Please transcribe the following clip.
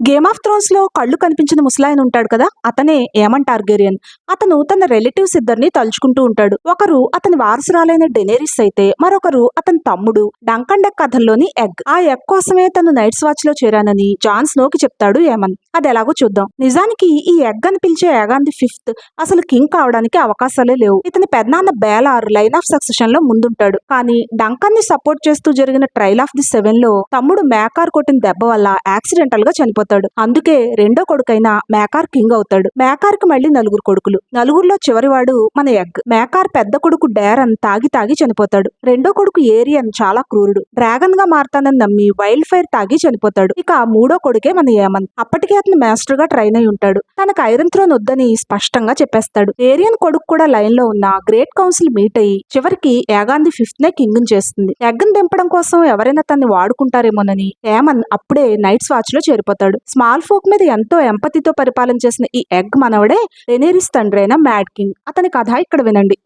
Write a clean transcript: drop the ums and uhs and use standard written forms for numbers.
Game of Thrones లో కళ్ళు కనిపించిన ముసలాయన ఉంటాడు కదా, అతనే ఏమన్ టార్గేరియన్. అతను తన రిలేటివ్స్ ఇద్దరిని తలుచుకుంటూ ఉంటాడు. ఒకరు అతని వారసురాలైన డెనేరిస్ అయితే మరొకరు అతని తమ్ముడు డంకన్ డెక్ కథల్లోని ఎగ్. ఆ ఎగ్ కోసమే తను నైట్స్ వాచ్ లో చేరానని జాన్ స్నోకి చెప్తాడు ఏమన్. అది ఎలాగో చూద్దాం. నిజానికి ఈ ఎగ్ అని పిలిచే ఏగాన్ ది ఫిఫ్త్ అసలు కింగ్ కావడానికి అవకాశాలే లేవు. ఇతని పెద్దనాన్న బేలార్ లైన్ ఆఫ్ సక్సెషన్ లో ముందుంటాడు. కానీ డంకన్ ని సపోర్ట్ చేస్తూ జరిగిన ట్రయల్ ఆఫ్ ది సెవెన్ లో తమ్ముడు మేకార్ కొట్టిన దెబ్బ వల్ల యాక్సిడెంటల్ గా చనిపోతాడు. అందుకే రెండో కొడుకైన మేకార్ కింగ్ అవుతాడు. మేకార్ కి మళ్ళీ నలుగురు కొడుకులు. నలుగురిలో చివరివాడు మన ఎగ్. మేకార్ పెద్ద కొడుకు డేరన్ తాగి చనిపోతాడు. రెండో కొడుకు ఏరియన్ చాలా క్రూరుడు. డ్రాగన్ గా మారతానని నమ్మి వైల్డ్ ఫైర్ తాగి చనిపోతాడు. ఇక మూడో కొడుకే మన ఏమన్. అప్పటికే అతను మాస్టర్ గా ట్రైన్ అయి ఉంటాడు. తనకు ఐరన్ థ్రోన్ వద్దని స్పష్టంగా చెప్పేస్తాడు. ఏరియన్ కొడుకు కూడా లైన్ లో ఉన్న గ్రేట్ కౌన్సిల్ మీట్ అయ్యి చివరికి ఏగాన్ ది ఫిఫ్త్ నే కింగ్ చేస్తుంది. ఎగ్ ని దింపడం కోసం ఎవరైనా తన్ని వాడుకుంటారేమోనని ఏమన్ అప్పుడే నైట్స్ వాచ్ లో చేరిపోతాడు. స్మాల్ ఫోక్ మీద ఎంతో ఎంపతితో పరిపాలన చేసిన ఈ ఎగ్ మనవడే డెనేరిస్ తండ్రి అయిన మ్యాడ్ కింగ్. అతని కథ ఇక్కడ వినండి.